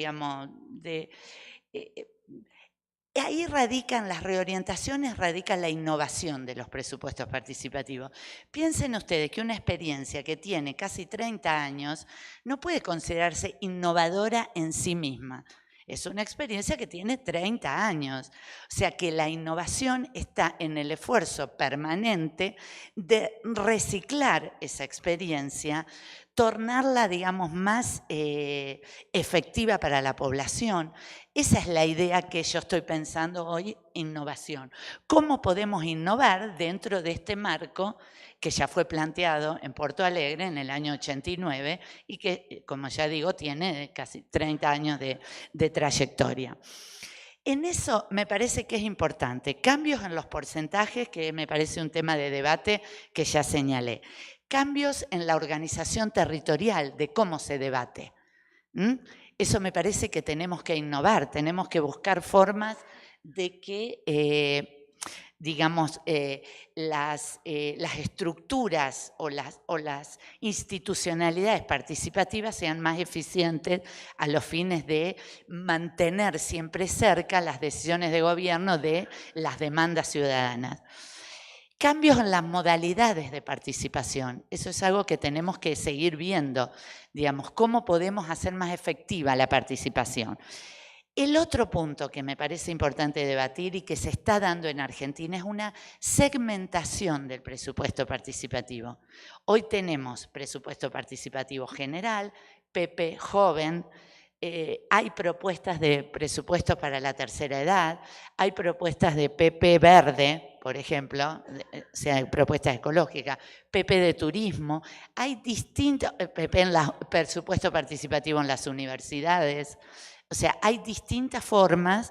ahí radican las reorientaciones, radica la innovación de los presupuestos participativos. Piensen ustedes que una experiencia que tiene casi 30 años no puede considerarse innovadora en sí misma. Es una experiencia que tiene 30 años. O sea que la innovación está en el esfuerzo permanente de reciclar esa experiencia, tornarla, más efectiva para la población. Esa es la idea que yo estoy pensando hoy, innovación. ¿Cómo podemos innovar dentro de este marco que ya fue planteado en Porto Alegre en el año 89 y que, como ya digo, tiene casi 30 años de trayectoria? En eso me parece que es importante. Cambios en los porcentajes, que me parece un tema de debate que ya señalé. Cambios en la organización territorial de cómo se debate. Eso me parece que tenemos que innovar, tenemos que buscar formas de que, las estructuras o las institucionalidades participativas sean más eficientes a los fines de mantener siempre cerca las decisiones de gobierno de las demandas ciudadanas. Cambios en las modalidades de participación. Eso es algo que tenemos que seguir viendo, cómo podemos hacer más efectiva la participación. El otro punto que me parece importante debatir y que se está dando en Argentina es una segmentación del presupuesto participativo. Hoy tenemos presupuesto participativo general, PP joven, hay propuestas de presupuesto para la tercera edad, hay propuestas de PP verde, por ejemplo, o sea, propuestas ecológicas, PP de turismo, hay distintos, PP en presupuesto participativo en las universidades. O sea, hay distintas formas,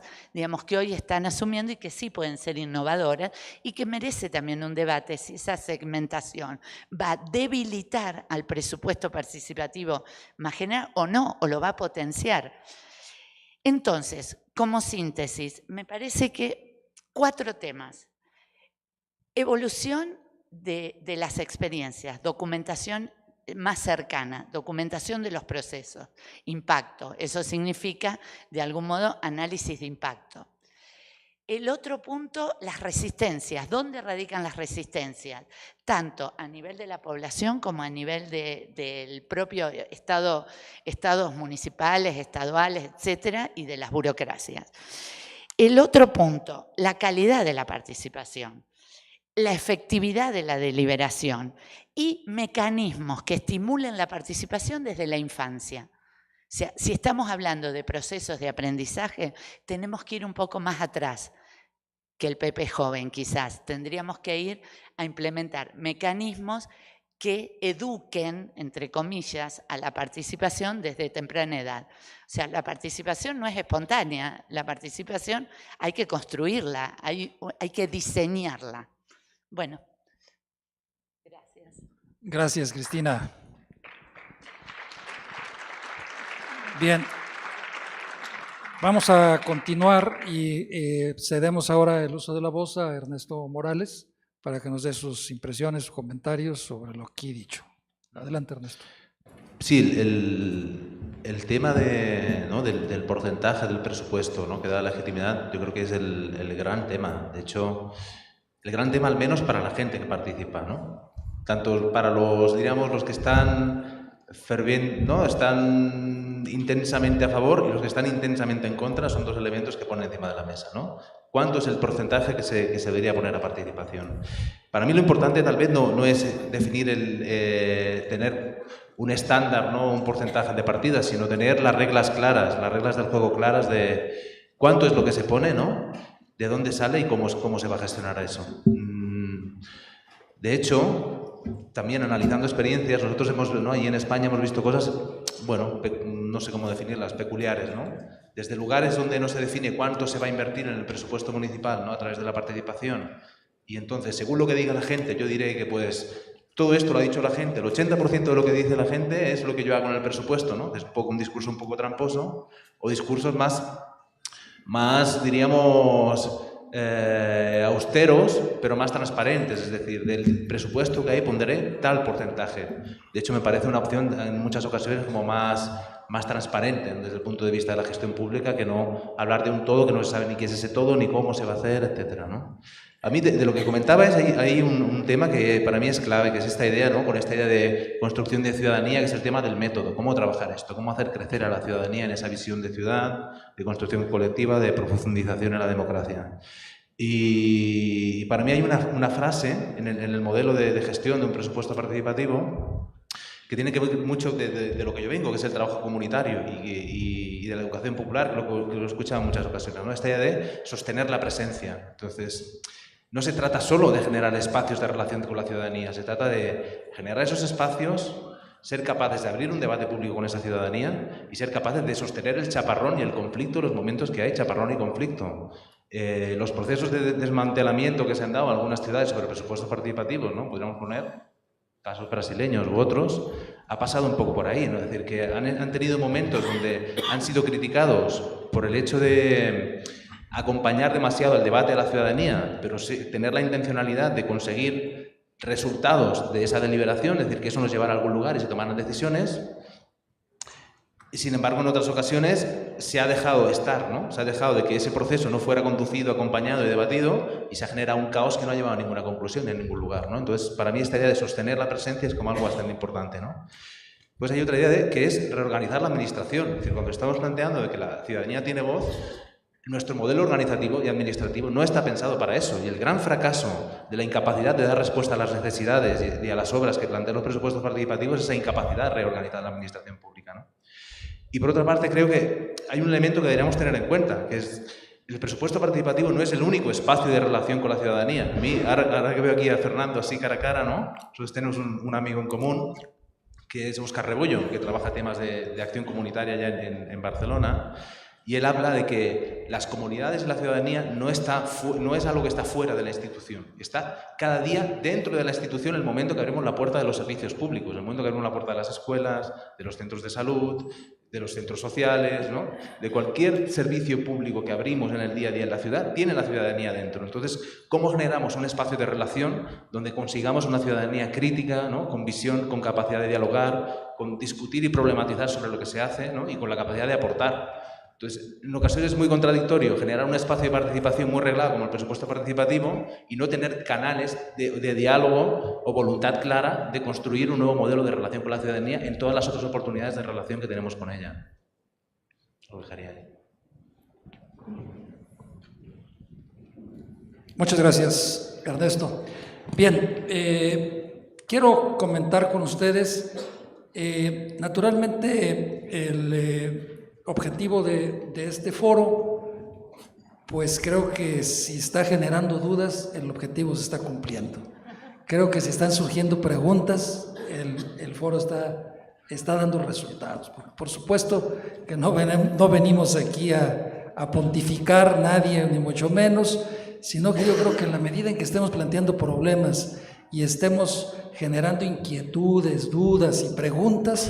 que hoy están asumiendo y que sí pueden ser innovadoras y que merece también un debate si esa segmentación va a debilitar al presupuesto participativo más general o no, o lo va a potenciar. Entonces, como síntesis, me parece que 4 temas. Evolución de las experiencias, documentación más cercana, documentación de los procesos, impacto, eso significa de algún modo análisis de impacto. El otro punto, las resistencias, ¿dónde radican las resistencias? Tanto a nivel de la población como a nivel del propio estados municipales, estaduales, etcétera, y de las burocracias. El otro punto, la calidad de la participación, la efectividad de la deliberación y mecanismos que estimulen la participación desde la infancia. O sea, si estamos hablando de procesos de aprendizaje, tenemos que ir un poco más atrás que el PP joven quizás. Tendríamos que ir a implementar mecanismos que eduquen, entre comillas, a la participación desde temprana edad. O sea, la participación no es espontánea, la participación hay que construirla, hay que diseñarla. Bueno, gracias. Gracias, Cristina. Bien, Vamos a continuar y cedemos ahora el uso de la voz a Ernesto Morales para que nos dé sus impresiones, sus comentarios sobre lo que he dicho. Adelante, Ernesto. Sí, el tema del porcentaje del presupuesto, ¿no?, que da legitimidad, yo creo que es el gran tema. De hecho, el gran tema al menos para la gente que participa, ¿no? Tanto para los que están están intensamente a favor, y los que están intensamente en contra, son dos elementos que ponen encima de la mesa, ¿no? ¿Cuánto es el porcentaje que se debería poner a participación? Para mí lo importante tal vez no es definir tener un estándar, ¿no?, un porcentaje de partidas, sino tener las reglas claras, las reglas del juego claras de cuánto es lo que se pone, ¿no?, de dónde sale y cómo se va a gestionar eso. De hecho, también analizando experiencias, nosotros ahí en España hemos visto cosas, bueno, no sé cómo definirlas, peculiares, ¿no? Desde lugares donde no se define cuánto se va a invertir en el presupuesto municipal, ¿no?, a través de la participación, y entonces, según lo que diga la gente, yo diré que pues todo esto lo ha dicho la gente, el 80% de lo que dice la gente es lo que yo hago en el presupuesto, ¿no? Es un discurso un poco tramposo, o discursos más diríamos, austeros, pero más transparentes, es decir, del presupuesto que hay pondré tal porcentaje. De hecho, me parece una opción en muchas ocasiones como más transparente desde el punto de vista de la gestión pública, que no hablar de un todo que no se sabe ni qué es ese todo, ni cómo se va a hacer, etcétera, ¿no? A mí, de lo que comentaba, hay un tema que para mí es clave, que es esta idea, ¿no?, con esta idea de construcción de ciudadanía, que es el tema del método, cómo trabajar esto, cómo hacer crecer a la ciudadanía en esa visión de ciudad, de construcción colectiva, de profundización en la democracia. Y para mí hay una frase en el modelo de gestión de un presupuesto participativo que tiene que ver mucho de lo que yo vengo, que es el trabajo comunitario y de la educación popular, que lo he escuchado en muchas ocasiones, ¿no?, esta idea de sostener la presencia. Entonces, no se trata solo de generar espacios de relación con la ciudadanía, se trata de generar esos espacios, ser capaces de abrir un debate público con esa ciudadanía y ser capaces de sostener el chaparrón y el conflicto, los momentos que hay chaparrón y conflicto. Los procesos de desmantelamiento que se han dado en algunas ciudades sobre presupuestos participativos, ¿no?, podríamos poner casos brasileños u otros, ha pasado un poco por ahí, ¿no? Es decir, que han tenido momentos donde han sido criticados por el hecho de acompañar demasiado el debate de la ciudadanía, pero sí tener la intencionalidad de conseguir resultados de esa deliberación, es decir, que eso nos llevara a algún lugar y se tomaran decisiones. Y sin embargo, en otras ocasiones se ha dejado estar, ¿no? Se ha dejado de que ese proceso no fuera conducido, acompañado y debatido, y se ha generado un caos que no ha llevado a ninguna conclusión en ningún lugar, ¿no? Entonces, para mí esta idea de sostener la presencia es como algo bastante importante, ¿no? Pues hay otra idea que es reorganizar la administración. Es decir, cuando estamos planteando de que la ciudadanía tiene voz, nuestro modelo organizativo y administrativo no está pensado para eso, y el gran fracaso de la incapacidad de dar respuesta a las necesidades y a las obras que plantean los presupuestos participativos es esa incapacidad de reorganizar la administración pública, ¿no? Y por otra parte, creo que hay un elemento que deberíamos tener en cuenta, que es el presupuesto participativo no es el único espacio de relación con la ciudadanía. A mí, ahora que veo aquí a Fernando así cara a cara, ¿no? Nosotros tenemos un amigo en común, que es Óscar Rebollo, que trabaja temas de acción comunitaria ya en Barcelona, y él habla de que las comunidades y la ciudadanía no es algo que está fuera de la institución. Está cada día dentro de la institución el momento que abrimos la puerta de los servicios públicos, el momento que abrimos la puerta de las escuelas, de los centros de salud, de los centros sociales, ¿no? De cualquier servicio público que abrimos en el día a día en la ciudad, tiene la ciudadanía dentro. Entonces, ¿cómo generamos un espacio de relación donde consigamos una ciudadanía crítica, ¿no?, con visión, con capacidad de dialogar, con discutir y problematizar sobre lo que se hace, ¿no?, y con la capacidad de aportar? Entonces, en ocasiones es muy contradictorio generar un espacio de participación muy reglado como el presupuesto participativo y no tener canales de diálogo o voluntad clara de construir un nuevo modelo de relación con la ciudadanía en todas las otras oportunidades de relación que tenemos con ella. Lo dejaría ahí. Muchas gracias, Ernesto. Bien, quiero comentar con ustedes, naturalmente, el objetivo de este foro, pues creo que si está generando dudas, el objetivo se está cumpliendo. Creo que si están surgiendo preguntas, el foro está dando resultados. Por supuesto que no venimos aquí a pontificar nadie, ni mucho menos, sino que yo creo que en la medida en que estemos planteando problemas y estemos generando inquietudes, dudas y preguntas,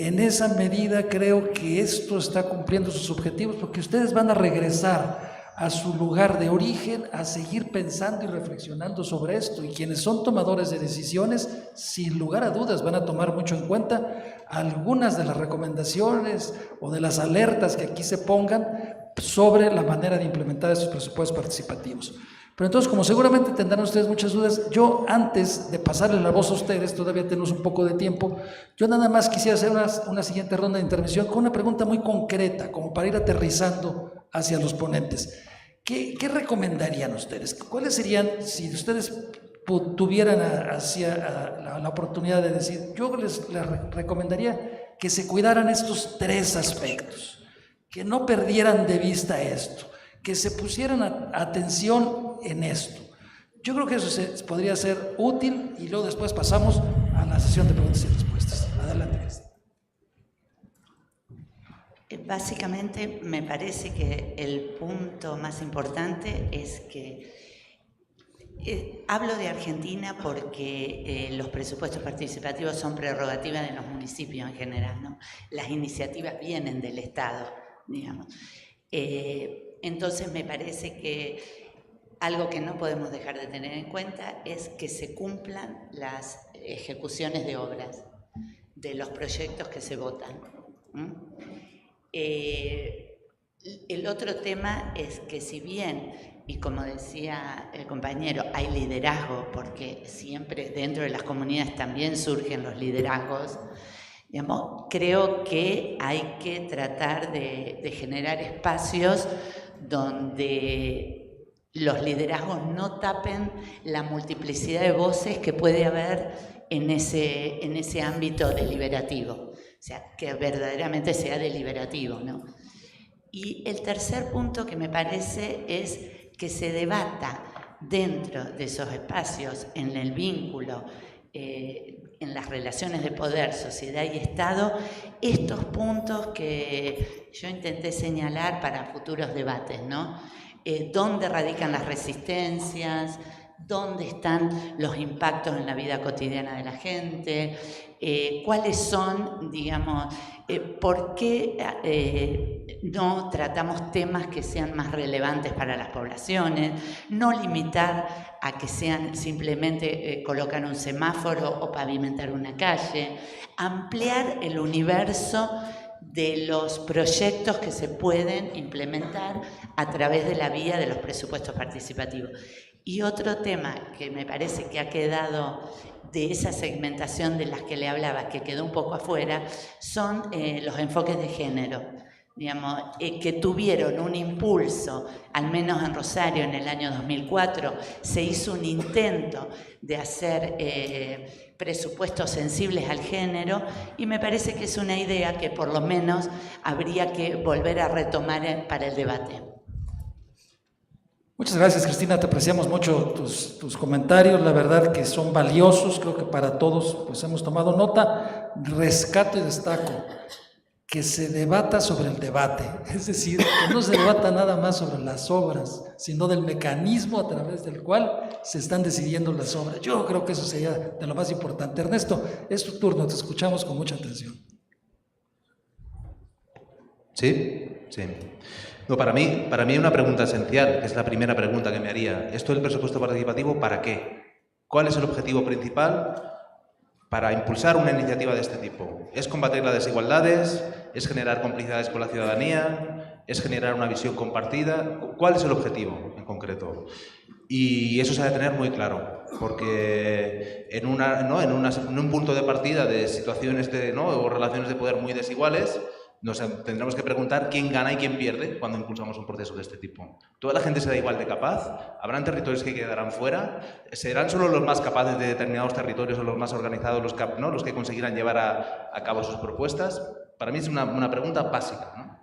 En esa medida creo que esto está cumpliendo sus objetivos, porque ustedes van a regresar a su lugar de origen, a seguir pensando y reflexionando sobre esto, y quienes son tomadores de decisiones, sin lugar a dudas, van a tomar mucho en cuenta algunas de las recomendaciones o de las alertas que aquí se pongan sobre la manera de implementar estos presupuestos participativos. Pero entonces, como seguramente tendrán ustedes muchas dudas, yo antes de pasarle la voz a ustedes, todavía tenemos un poco de tiempo, yo nada más quisiera hacer una siguiente ronda de intervención con una pregunta muy concreta, como para ir aterrizando hacia los ponentes. ¿Qué recomendarían ustedes? ¿Cuáles serían, si ustedes tuvieran la oportunidad de decir, yo les recomendaría que se cuidaran estos tres aspectos, que no perdieran de vista esto, que se pusieran atención en esto? Yo creo que eso podría ser útil, y luego después pasamos a la sesión de preguntas y respuestas. Adelante. Básicamente me parece que el punto más importante es que hablo de Argentina porque los presupuestos participativos son prerrogativas de los municipios en general, ¿no? Las iniciativas vienen del Estado, digamos. Entonces me parece que algo que no podemos dejar de tener en cuenta es que se cumplan las ejecuciones de obras de los proyectos que se votan. El otro tema es que, si bien, y como decía el compañero, hay liderazgo, porque siempre dentro de las comunidades también surgen los liderazgos, digamos, creo que hay que tratar de generar espacios donde los liderazgos no tapen la multiplicidad de voces que puede haber en ese ámbito deliberativo. O sea, que verdaderamente sea deliberativo, ¿no? Y el tercer punto que me parece es que se debata dentro de esos espacios, en el vínculo, en las relaciones de poder, sociedad y Estado, estos puntos que yo intenté señalar para futuros debates, ¿no? ¿Dónde radican las resistencias? ¿Dónde están los impactos en la vida cotidiana de la gente? ¿Cuáles son, digamos, por qué no tratamos temas que sean más relevantes para las poblaciones? No limitar a que sean simplemente colocar un semáforo o pavimentar una calle. Ampliar el universo de los proyectos que se pueden implementar a través de la vía de los presupuestos participativos. Y otro tema que me parece que ha quedado de esa segmentación de las que le hablaba, que quedó un poco afuera, son los enfoques de género, digamos, que tuvieron un impulso, al menos en Rosario en el año 2004, se hizo un intento de hacer presupuestos sensibles al género, y me parece que es una idea que por lo menos habría que volver a retomar para el debate. Muchas gracias, Cristina, te apreciamos mucho tus comentarios, la verdad que son valiosos, creo que para todos pues hemos tomado nota. Rescato y destaco que se debata sobre el debate, es decir, que no se debata nada más sobre las obras, sino del mecanismo a través del cual se están decidiendo las obras. Yo creo que eso sería de lo más importante. Ernesto, es tu turno, te escuchamos con mucha atención. Sí. No, para mí hay una pregunta esencial, que es la primera pregunta que me haría. ¿Esto del presupuesto participativo para qué? ¿Cuál es el objetivo principal para impulsar una iniciativa de este tipo? ¿Es combatir las desigualdades? ¿Es generar complicidades con la ciudadanía? ¿Es generar una visión compartida? ¿Cuál es el objetivo en concreto? Y eso se ha de tener muy claro, porque en un punto de partida de situaciones o relaciones de poder muy desiguales, nos tendremos que preguntar quién gana y quién pierde cuando impulsamos un proceso de este tipo. ¿Toda la gente será igual de capaz? ¿Habrán territorios que quedarán fuera? ¿Serán solo los más capaces de determinados territorios o los más organizados los que conseguirán llevar a cabo sus propuestas? Para mí es una pregunta básica, ¿no?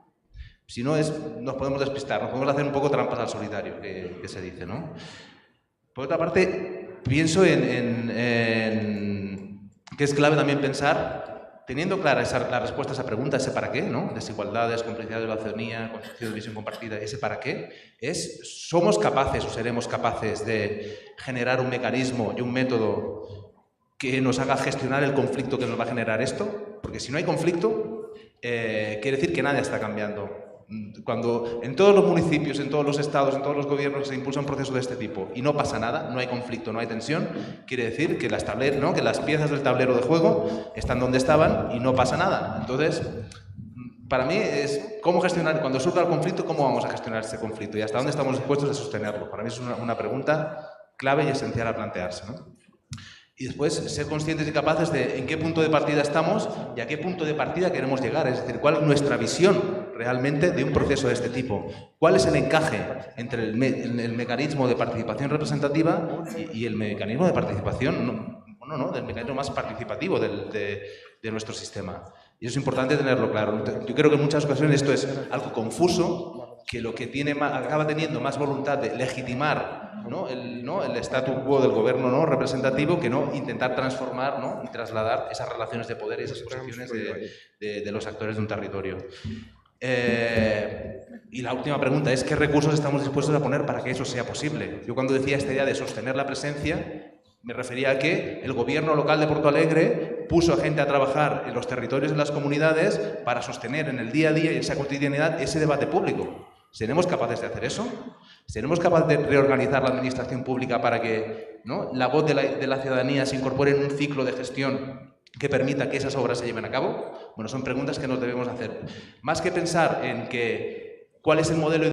Si no, nos podemos despistar, nos podemos hacer un poco trampas al solitario, que se dice, ¿no? Por otra parte, pienso en que es clave también pensar, teniendo clara la respuesta a esa pregunta, ese para qué, ¿no? Desigualdades, complicidad de la ciudadanía, construcción de visión compartida, ese para qué, ¿somos capaces o seremos capaces de generar un mecanismo y un método que nos haga gestionar el conflicto que nos va a generar esto? Porque si no hay conflicto, quiere decir que nada está cambiando. Cuando en todos los municipios, en todos los estados, en todos los gobiernos se impulsa un proceso de este tipo y no pasa nada, no hay conflicto, no hay tensión, quiere decir que que las piezas del tablero de juego están donde estaban y no pasa nada. Entonces, para mí es cómo gestionar, cuando surja el conflicto, cómo vamos a gestionar ese conflicto y hasta dónde estamos dispuestos a sostenerlo. Para mí es una pregunta clave y esencial a plantearse, ¿no? Y después ser conscientes y capaces de en qué punto de partida estamos y a qué punto de partida queremos llegar. Es decir, cuál es nuestra visión realmente de un proceso de este tipo. ¿Cuál es el encaje entre el mecanismo de participación representativa y el mecanismo de participación, del mecanismo más participativo de nuestro sistema? Y eso es importante tenerlo claro. Yo creo que en muchas ocasiones esto es algo confuso, que lo que acaba teniendo más voluntad de legitimar el statu quo del gobierno representativo que no intentar transformar y trasladar esas relaciones de poder y esas posiciones de los actores de un territorio. Y la última pregunta es ¿qué recursos estamos dispuestos a poner para que eso sea posible? Yo cuando decía esta idea de sostener la presencia me refería a que el gobierno local de Porto Alegre puso a gente a trabajar en los territorios de las comunidades para sostener en el día a día y en esa cotidianidad ese debate público. ¿Seremos capaces de hacer eso? ¿Seremos capaces de reorganizar la administración pública para que la voz de la ciudadanía se incorpore en un ciclo de gestión que permita que esas obras se lleven a cabo? Bueno, son preguntas que nos debemos hacer. Más que pensar en cuál es el modelo